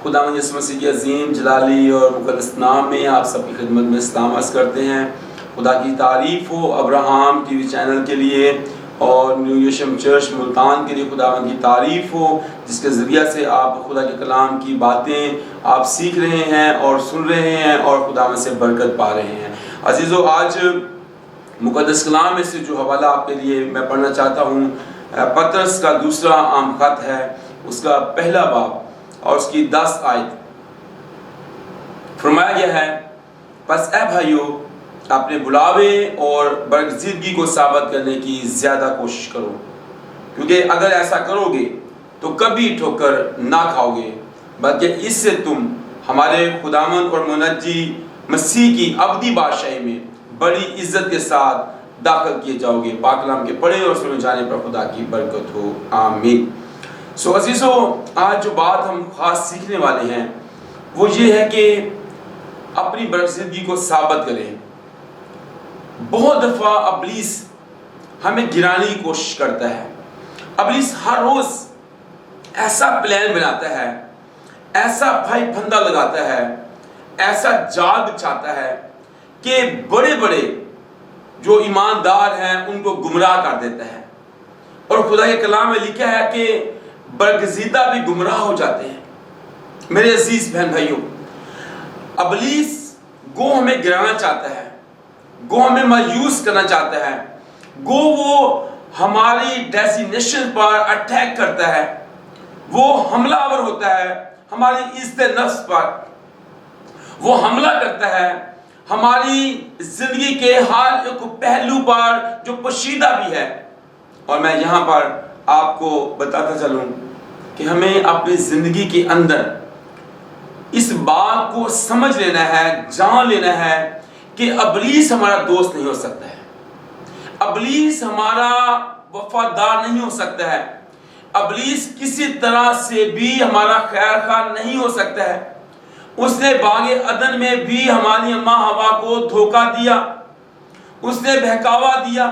خداوند یسوع مسیح کے عظیم جلالی اور مقدس نام میں آپ سب کی خدمت میں سلام عرض کرتے ہیں۔ خدا کی تعریف ہو ابراہم ٹی وی چینل کے لیے اور نیو یشم چرچ ملتان کے لیے خداوند کی تعریف ہو، جس کے ذریعہ سے آپ خدا کے کلام کی باتیں آپ سیکھ رہے ہیں اور سن رہے ہیں اور خداوند سے برکت پا رہے ہیں۔ عزیزو، آج مقدس کلام میں سے جو حوالہ آپ کے لیے میں پڑھنا چاہتا ہوں، پطرس کا دوسرا عام خط ہے، اس کا پہلا باب اور اس کی 10 آیت۔ فرمایا گیا ہے، پس اے بھائیو اپنے بلاوے اور برگزیدگی کو ثابت کرنے کی زیادہ کوشش کرو، کیونکہ اگر ایسا کرو گے تو کبھی ٹھوکر نہ کھاؤ گے، بلکہ اس سے تم ہمارے خداوند اور منجی مسیح کی ابدی بادشاہی میں بڑی عزت کے ساتھ داخل کیے جاؤ گے۔ پاک کلام کے پڑھے اور سنے جانے پر خدا کی برکت ہو، آمین۔ عزیزو، آج جو بات ہم خاص سیکھنے والے ہیں وہ یہ ہے کہ اپنی برگزیدگی کو ثابت کریں۔ بہت دفعہ ابلیس ہمیں گرانے کی کوشش کرتا ہے۔ ابلیس ہر روز ایسا پلان بناتا ہے، ایسا بھائی پھندا لگاتا ہے، ایسا جال بچھاتا ہے کہ بڑے بڑے جو ایماندار ہیں ان کو گمراہ کر دیتا ہے۔ اور خدا کے کلام میں لکھا ہے کہ برگزیدہ بھی گمراہ ہو جاتے ہیں۔ میرے عزیز بہن بھائیوں، ابلیس گو ہمیں گرانا چاہتا ہے، گو ہمیں مایوس کرنا چاہتا ہے، گو وہ ہماری ڈیسٹینیشن پر اٹیک کرتا ہے، وہ حملہ آور ہوتا ہے ہماری عزت نفس پر، وہ حملہ کرتا ہے ہماری زندگی کے ہر ایک پہلو پر جو پوشیدہ بھی ہے۔ اور میں یہاں پر آپ کو بتاتا چلوں کہ ہمیں اپنی زندگی کے اندر اس بات کو سمجھ لینا ہے، جان لینا ہے کہ ابلیس ہمارا دوست نہیں ہو سکتا ہے، ابلیس ہمارا وفادار نہیں ہو سکتا ہے، ابلیس کسی طرح سے بھی ہمارا خیر خواہ نہیں ہو سکتا ہے۔ اس نے باغ عدن میں بھی ہماری اماں ہوا کو دھوکہ دیا، اس نے بہکاوا دیا،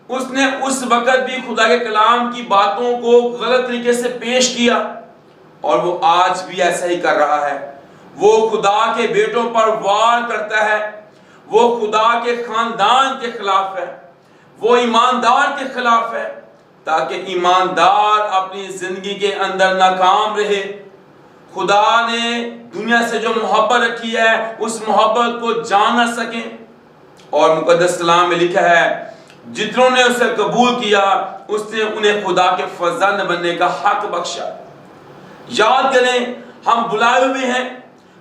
اس نے اس وقت بھی خدا کے کلام کی باتوں کو غلط طریقے سے پیش کیا، اور وہ آج بھی ایسا ہی کر رہا ہے۔ وہ خدا کے بیٹوں پر وار کرتا ہے، وہ خدا کے خاندان کے خلاف ہے، وہ ایماندار کے خلاف ہے، تاکہ ایماندار اپنی زندگی کے اندر ناکام رہے۔ خدا نے دنیا سے جو محبت رکھی ہے اس محبت کو جان نہ سکیں، اور مقدس کلام میں لکھا ہے جتنوں نے اسے قبول کیا اس نے انہیں خدا کے فرزند بننے کا حق بخشا۔ یاد کریں، ہم بلائے ہوئے ہیں،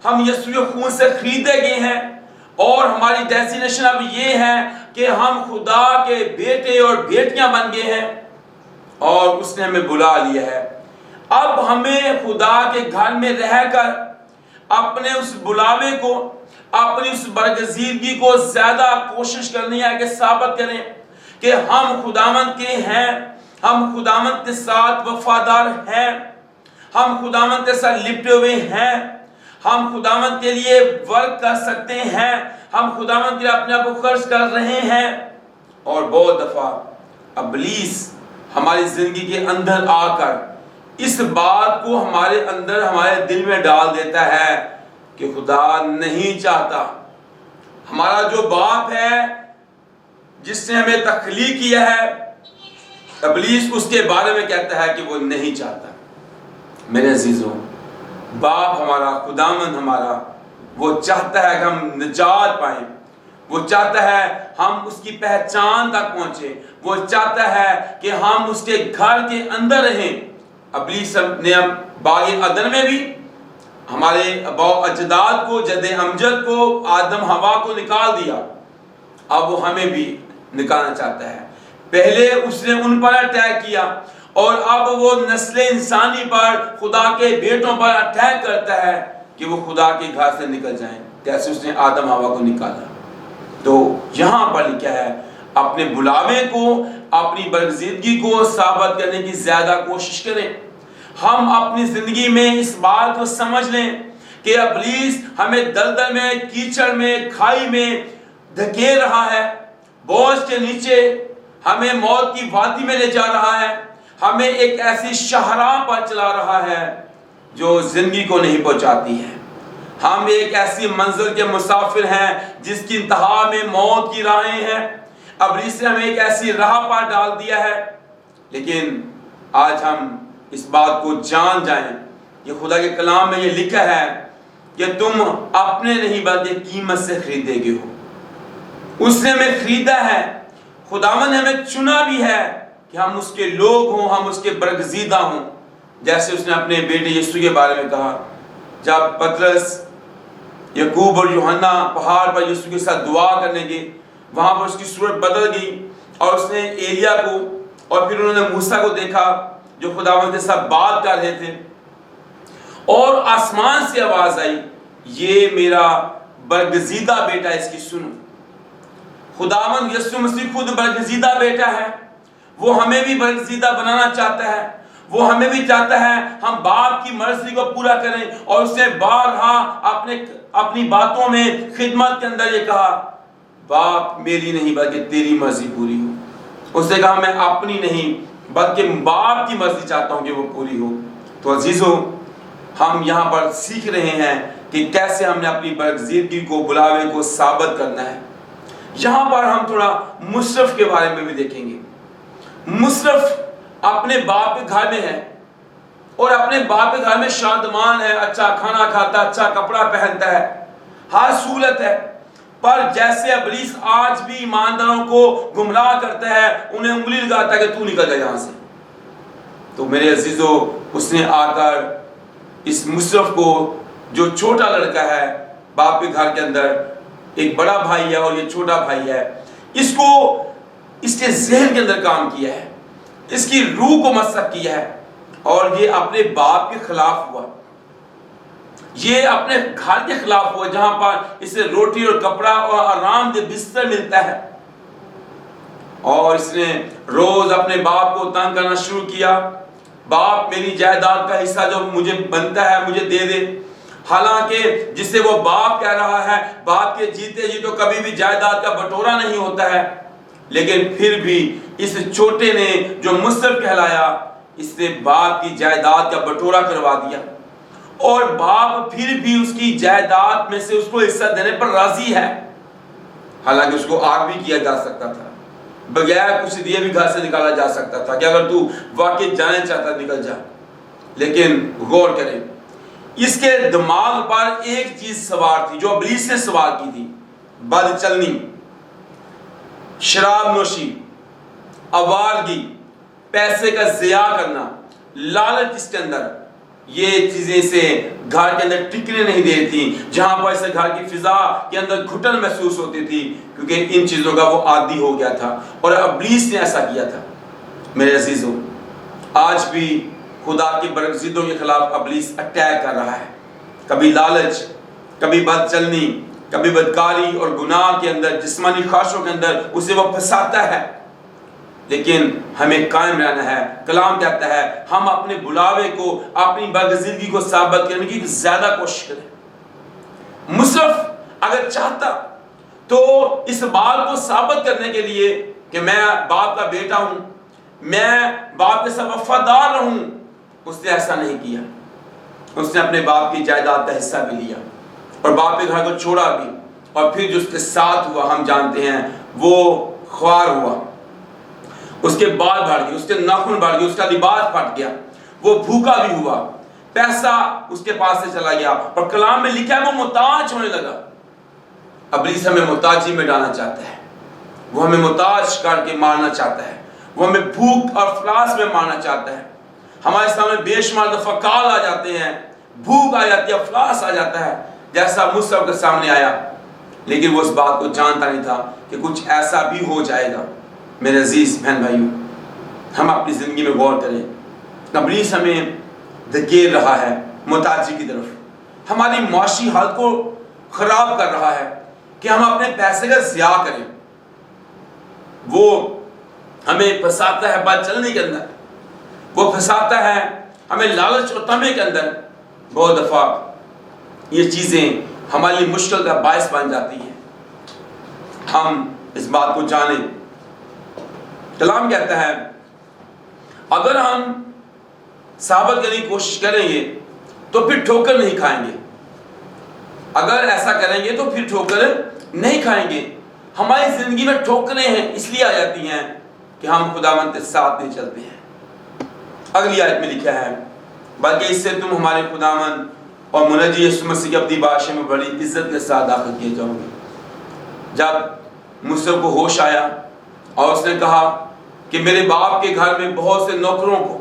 ہم یسوع کے خون سے خریدے گئے ہیں، اور ہماری ڈیسٹینیشن اب یہ ہے کہ ہم خدا کے بیٹے اور بیٹیاں بن گئے ہیں، اور اس نے ہمیں بلا لیا ہے۔ اب ہمیں خدا کے گھر میں رہ کر اپنے اس بلاوے کو، اپنی اس برگزیدگی کو زیادہ کوشش کرنی ہے کہ ثابت کریں کہ ہم خداوند کے ہیں، ہم خداوند کے ساتھ وفادار ہیں، ہم خداوند کے ساتھ لپٹے ہوئے ہیں، ہم خداوند کے لیے ورک کر سکتے ہیں، ہم خداوند کے لیے اپنے آپ کو خرچ کر رہے ہیں۔ اور بہت دفعہ ابلیس ہماری زندگی کے اندر آ کر اس بات کو ہمارے اندر، ہمارے دل میں ڈال دیتا ہے کہ خدا نہیں چاہتا، ہمارا جو باپ ہے جس نے ہمیں تخلیق کیا ہے، ابلیس اس کے بارے میں کہتا ہے کہ وہ نہیں چاہتا۔ میرے عزیزوں، باپ ہمارا، خداوند ہمارا، وہ چاہتا ہے کہ ہم نجات پائیں، وہ چاہتا ہے ہم اس کی پہچان تک پہنچیں، وہ چاہتا ہے کہ ہم اس کے گھر کے اندر رہیں۔ ابلیس نے باغ عدن میں بھی ہمارے آباء اجداد کو، جد امجد کو، آدم ہوا کو نکال دیا، اب وہ ہمیں بھی نکالنا چاہتا ہے۔ پہلے اس نے ان پر اٹیک کیا، اور اب وہ نسل انسانی پر، خدا کے بیٹوں پر اٹیک کرتا ہے کہ وہ خدا کے گھر سے نکل جائیں، جیسے اس نے آدم ہوا کو نکالا۔ تو یہاں پر لکھا ہے اپنے بلاوے کو، اپنی برگزیدگی کو ثابت کرنے کی زیادہ کوشش کریں۔ ہم اپنی زندگی میں اس بات کو سمجھ لیں کہ ابلیس ہمیں دلدل میں، کیچڑ میں، کھائی میں دھکیل رہا ہے، بوجھ کے نیچے ہمیں موت کی وادی میں لے جا رہا ہے، ہمیں ایک ایسی شاہراہ پر چلا رہا ہے جو زندگی کو نہیں پہنچاتی ہے۔ ہم ایک ایسی منزل کے مسافر ہیں جس کی انتہا میں موت کی راہیں ہیں۔ ابلیس نے ہمیں ایک ایسی راہ پر ڈال دیا ہے، لیکن آج ہم اس بات کو جان جائیں کہ خدا کے کلام میں یہ لکھا ہے کہ تم اپنے نہیں بلکہ قیمت سے خریدے گئے ہو۔ اس نے ہمیں خریدا ہے، خداوند نے ہمیں چنا بھی ہے کہ ہم اس کے لوگ ہوں، ہم اس کے برگزیدہ ہوں، جیسے اس نے اپنے بیٹے یسوع کے بارے میں کہا۔ جب پطرس، یعقوب اور یوحنا پہاڑ پر یسوع کے ساتھ دعا کرنے گئے، وہاں پر اس کی صورت بدل گئی اور اس نے ایلیا کو اور پھر انہوں نے موسیٰ کو دیکھا جو خداوند کے ساتھ بات کر رہے تھے، اور آسمان سے آواز آئی، یہ میرا برگزیدہ بیٹا، اس کی سنو۔ خداوند یسوع مسیح خود برگزیدہ بیٹا ہے، وہ ہمیں بھی برگزیدہ بنانا چاہتا ہے، وہ ہمیں بھی چاہتا ہے ہم باپ کی مرضی کو پورا کریں، اور اس نے بارہا اپنی باتوں میں خدمت کے اندر یہ کہا، باپ میری نہیں بلکہ تیری مرضی پوری ہو۔ اس نے کہا میں اپنی نہیں بلکہ باپ کی مرضی چاہتا ہوں کہ وہ پوری ہو۔ تو عزیزو، ہم یہاں پر سیکھ رہے ہیں کہ کیسے ہم نے اپنی برگزیدگی کو، بلاوے کو ثابت کرنا ہے۔ یہاں پر ہم تھوڑا مصرف کے بارے میں بھی دیکھیں گے۔ مصرف اپنے باپ کے گھر میں ہے اور اپنے باپ کے گھر میں شادمان ہے، اچھا کھانا کھاتا ہے، اچھا کپڑا پہنتا ہے، ہر سہولت ہے، پر جیسے ابلیس آج بھی ایمانداروں کو گمراہ کرتا ہے، انہیں انگلی لگاتا ہے کہ تو نکل جا یہاں سے، تو میرے عزیزو، اس نے آ کر اس مصرف کو، جو چھوٹا لڑکا ہے باپ کے گھر کے اندر، ایک بڑا بھائی ہے اور یہ چھوٹا بھائی ہے، اس کو اس کے ذہن کے اندر کام کیا ہے، اس کی روح کو مسخ کیا ہے، اور یہ اپنے باپ کے خلاف ہوا، یہ اپنے گھر کے خلاف ہوا جہاں پر اسے روٹی اور کپڑا اور آرام دہ بستر ملتا ہے، اور اس نے روز اپنے باپ کو تنگ کرنا شروع کیا، باپ میری جائیداد کا حصہ جو مجھے بنتا ہے مجھے دے دے، حالانکہ جسے وہ باپ کہہ رہا ہے، باپ کے جیتے جی تو کبھی بھی جائیداد کا بٹورا نہیں ہوتا ہے، لیکن پھر بھی اس چھوٹے نے جو مصرف کہلایا، اس نے باپ کی جائیداد کا بٹورا کروا دیا، اور باپ پھر بھی اس کی جائیداد میں سے اس کو حصہ دینے پر راضی ہے، حالانکہ اس کو آگ بھی کیا جا سکتا تھا، بغیر کچھ دیے بھی گھر سے نکالا جا سکتا تھا کہ اگر تو واقعی جانے چاہتا نکل جا، لیکن غور کریں، اس کے دماغ پر ایک چیز سوار تھی جو ابلیس نے سوار کی تھی، بد چلنی، شراب نوشی، آوارگی، پیسے کا ضیاع کرنا، لالچ اس کے اندر، یہ چیزیں سے گھر کے اندر ٹکنے نہیں دیتی، جہاں پر اسے گھر کی فضا کے اندر گھٹن محسوس ہوتی تھی، کیونکہ ان چیزوں کا وہ عادی ہو گیا تھا، اور ابلیس نے ایسا کیا تھا۔ میرے عزیزوں، آج بھی خدا کی برگزیدوں کے خلاف ابلیس اٹیک کر رہا ہے، کبھی لالچ، کبھی بد چلنی، کبھی بدکاری اور گناہ کے اندر، جسمانی خواہشوں کے اندر اسے وہ پھنساتا ہے، لیکن ہمیں قائم رہنا ہے۔ کلام کہتا ہے ہم اپنے بلاوے کو، اپنی برگزیدگی کو ثابت کرنے کی زیادہ کوشش کریں۔ مصرف اگر چاہتا تو اس بات کو ثابت کرنے کے لیے کہ میں باپ کا بیٹا ہوں، میں باپ کے ساتھ وفادار رہوں، اس نے ایسا نہیں کیا، اس نے اپنے باپ کی جائیداد کا حصہ بھی لیا اور باپ کے گھر کو چھوڑا بھی، اور پھر جو اس کے ساتھ ہوا ہم جانتے ہیں، وہ خوار ہوا، اس کے بال بڑھ گئے، اس کے ناخن بڑھ گئے، اس کا لباس پھٹ گیا، وہ بھوکا بھی ہوا، پیسہ اس کے پاس سے چلا گیا، اور کلام میں لکھا ہے وہ محتاج ہونے لگا۔ ابلیس ہمیں محتاجی میں ڈالنا چاہتا ہے، وہ ہمیں محتاج کر کے مارنا چاہتا ہے، وہ ہمیں بھوک اور افلاس میں مارنا چاہتا ہے۔ ہمارے سامنے بے شمار دفعہ کال آ جاتے ہیں، بھوک آ جاتی ہے، افلاس آ جاتا ہے، جیسا مصرف کے سامنے آیا، لیکن وہ اس بات کو جانتا نہیں تھا کہ کچھ ایسا بھی ہو جائے گا۔ میرے عزیز بہن بھائیوں، ہم اپنی زندگی میں غور کریں، ابلیس ہمیں دھکیل رہا ہے محتاجی کی طرف، ہماری معاشی حالت کو خراب کر رہا ہے کہ ہم اپنے پیسے کا ضیاع کریں، وہ ہمیں پھنساتا ہے بد چلنے کے اندر، وہ پھنساتا ہے ہمیں لالچ اور طمع کے اندر۔ بہت دفعہ یہ چیزیں ہمارے لیے مشکل کا باعث بن جاتی ہیں، ہم اس بات کو جانیں۔ کلام کہتا ہے اگر ہم ثابت کرنے کی کوشش کریں گے تو پھر ٹھوکر نہیں کھائیں گے. اگر ایسا کریں گے تو پھر ٹھوکر نہیں کھائیں گے. ہماری زندگی میں ٹھوکریں ہیں اس لیے آ جاتی ہیں کہ ہم خداوند کے ساتھ نہیں چلتے ہیں. اگلی آیت میں لکھا ہے بلکہ اس سے تم ہمارے خداوند اور منجی یسوع مسیح کی اپنی بادشاہ میں بڑی عزت کے ساتھ داخل کیے جاؤ گے. جب موسیٰ کو ہوش آیا اور اس نے کہا کہ میرے باپ کے گھر میں بہت سے نوکروں کو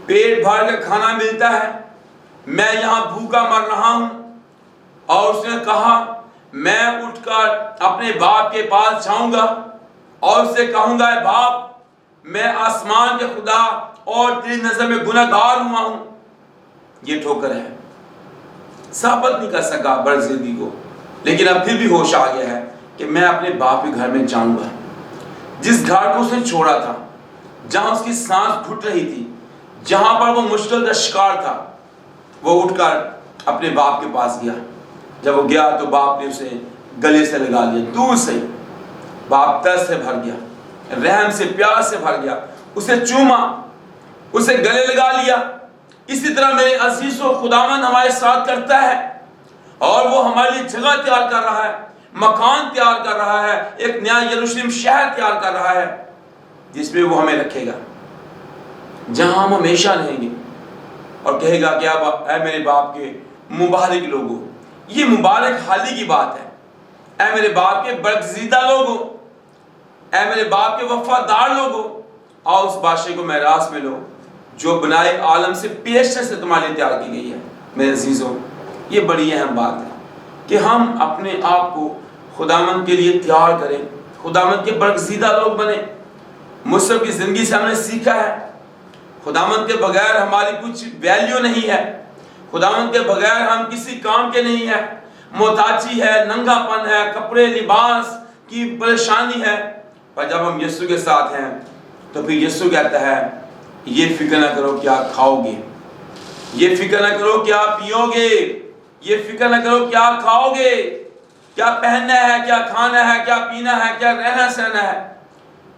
پیٹ بھر کے کھانا ملتا ہے, میں یہاں بھوکا مر رہا ہوں. اور اس نے کہا میں اٹھ کر اپنے باپ کے پاس جاؤں گا اور اس سے کہوں گا اے باپ, میں آسمان کے خدا اور تیری نظر میں گنہگار ہوا ہوں. یہ ٹھوکر ہے. ثابت نہیں کر سکا برزیدی کو, لیکن اب پھر بھی ہوش آ گیا ہے کہ میں اپنے باپ کے گھر میں جاؤں گا. جس گھر کو اس نے چھوڑا تھا, جہاں اس کی سانس گھٹ رہی تھی, جہاں پر وہ مشکل کا شکار تھا, وہ اٹھ کر اپنے باپ کے پاس گیا. جب وہ گیا تو باپ نے اسے گلے سے لگا لیا. دور سے باپ ترس سے بھر گیا, رحم سے, پیار سے بھر گیا, اسے چوما, اسے گلے لگا لیا. اسی طرح میرے عزیزو خداوند ہمارے ساتھ کرتا ہے, اور وہ ہمارے لیے جگہ تیار کر رہا ہے, مکان تیار کر رہا ہے, ایک نیا یروشلم شہر تیار کر رہا ہے جس میں وہ ہمیں رکھے گا, جہاں ہم ہمیشہ رہیں گے. اور کہے گا کہ اب اے میرے باپ کے مبارک لوگوں, یہ مبارک حالی کی بات ہے, اے میرے باپ کے برگزیدہ لوگوں, اے میرے باپ کے وفادار لوگوں, آؤ اس بادشاہ کو میراث میں لو جو بنائے عالم سے پیشتر سے تمہارے لیے تیار کی گئی ہے. میرے عزیزوں, یہ بڑی اہم بات ہے کہ ہم اپنے آپ کو خداوند کے لیے تیار کریں, خداوند کے برگزیدہ لوگ بنیں. موسیٰ کی زندگی سے ہم نے سیکھا ہے خداوند کے بغیر ہماری کچھ ویلیو نہیں ہے, خداوند کے بغیر ہم کسی کام کے نہیں ہیں. محتاجی ہے, ننگا پن ہے, کپڑے لباس کی پریشانی ہے. پر جب ہم یسوع کے ساتھ ہیں تو پھر یسوع کہتا ہے یہ فکر نہ کرو کیا کھاؤ گے, یہ فکر نہ کرو کیا پیو گے, یہ فکر نہ کرو کیا کھاؤ گے, کیا پہننا ہے, کیا کھانا ہے, کیا پینا ہے, کیا رہنا سہنا ہے.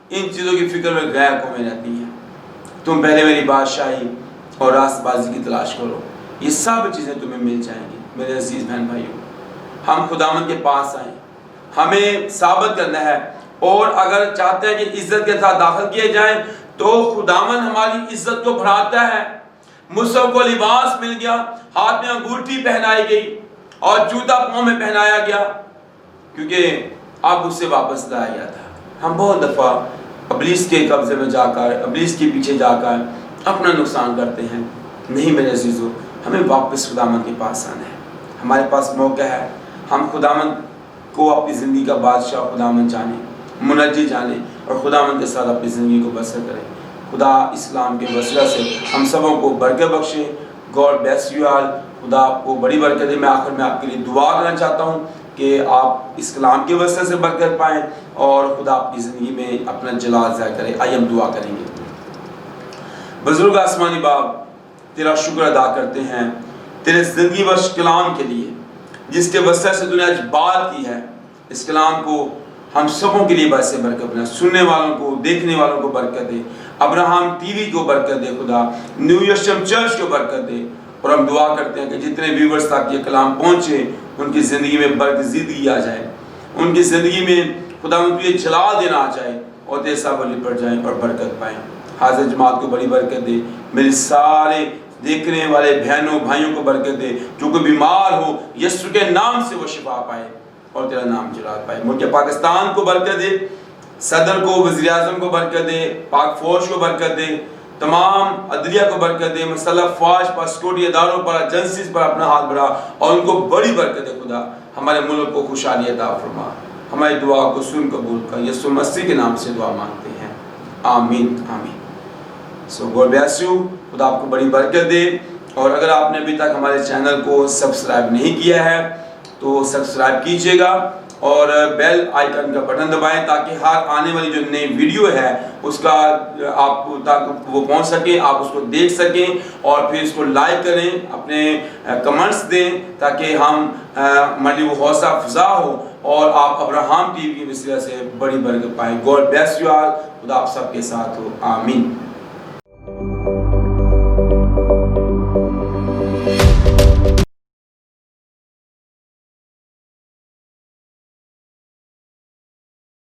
ان چیزوں کی فکر میں غیر قومیں رہتی ہیں. تم پہلے میری بادشاہی اور راست بازی کی تلاش کرو, یہ سب چیزیں تمہیں مل جائیں گی. میرے عزیز بہن بھائیوں, ہم خداوند کے پاس آئیں, ہمیں ثابت کرنا ہے, اور اگر چاہتے ہیں کہ عزت کے ساتھ داخل کیے جائیں تو خداوند ہماری عزت کو بڑھاتا ہے. موسیٰ کو لباس مل گیا, ہاتھ میں انگوٹھی پہنائی گئی اور جوتا پاؤں میں پہنایا گیا, کیونکہ اب اس سے واپس لایا گیا تھا. ہم بہت دفعہ ابلیس کے قبضے میں جا کر, ابلیس کے پیچھے جا کر اپنا نقصان کرتے ہیں. نہیں میرے عزیزو, ہمیں واپس خداوند کے پاس آنا ہے. ہمارے پاس موقع ہے, ہم خداوند کو اپنی زندگی کا بادشاہ خداوند جانیں, منجی جانیں, اور خداوند کے ساتھ اپنی زندگی کو بسر کریں. خدا اسلام کے وسیلہ سے ہم سبوں کو برکت بخشے. God bless you all. خدا آپ کو بڑی برکت دے. میں آخر میں آپ کے لیے دعا کرنا چاہتا ہوں کہ آپ اس کلام کے وسیلہ سے برکت پائیں اور خدا آپ کی زندگی میں اپنا جلال ظاہر کرے. آئیے ہم دعا کریں گے. بزرگ آسمانی باپ, تیرا شکر ادا کرتے ہیں تیرے زندگی بخش کلام کے لیے, جس کے وسیلہ سے تو نے آج بات کی ہے. اس کلام کو ہم سبوں کے لیے باعث برکت بنا, سننے والوں کو, دیکھنے والوں کو برکت دے. ابراہم ٹی وی کو برکت دے, خدا نیو یروشلم چرچ کو برکت دے. اور ہم دعا کرتے ہیں کہ جتنے ویورز تک یہ کلام پہنچے ان کی زندگی میں برگزیدگی آ جائے, ان کی زندگی میں خدا ان کو یہ جلال دینا آ جائے اور تیرے ساتھ لپٹ جائیں اور برکت پائیں. حاضر جماعت کو بڑی برکت دے. میرے سارے دیکھنے والے بہنوں بھائیوں کو برکت دے. جو کوئی بیمار ہو یسوع کے نام سے وہ شفا پائے اور تیرا نام جلال پائے. ملک پاکستان کو برکت دے, صدر کو, وزیر اعظم کو برکت دے, پاک فوج کو برکت دے, تمام عدلیہ کو برکت دے, مسلح فوج پر, سیکورٹی اداروں پر, ایجنسیز پر اپنا ہاتھ بڑھا اور ان کو بڑی برکت دے. خدا ہمارے ملک کو خوشحالی عطا فرما. ہماری دعا کو سن قبول کر. یسوع مسیح کے نام سے دعا مانگتے ہیں, آمین آمین. So God bless you. خدا آپ کو بڑی برکت دے. اور اگر آپ نے ابھی تک ہمارے چینل کو سبسکرائب نہیں کیا ہے تو سبسکرائب کیجئے گا اور بیل آئیکن کا بٹن دبائیں تاکہ ہر آنے والی جو نئی ویڈیو ہے اس کا آپ تک وہ پہنچ سکے, آپ اس کو دیکھ سکیں اور پھر اس کو لائک کریں, اپنے کمنٹس دیں تاکہ ہماری وہ حوصلہ افزا ہو اور آپ ابراہم ٹی وی کی وسیلہ سے بڑی برکت پائیں. God bless you all. خدا آپ سب کے ساتھ ہو, آمین.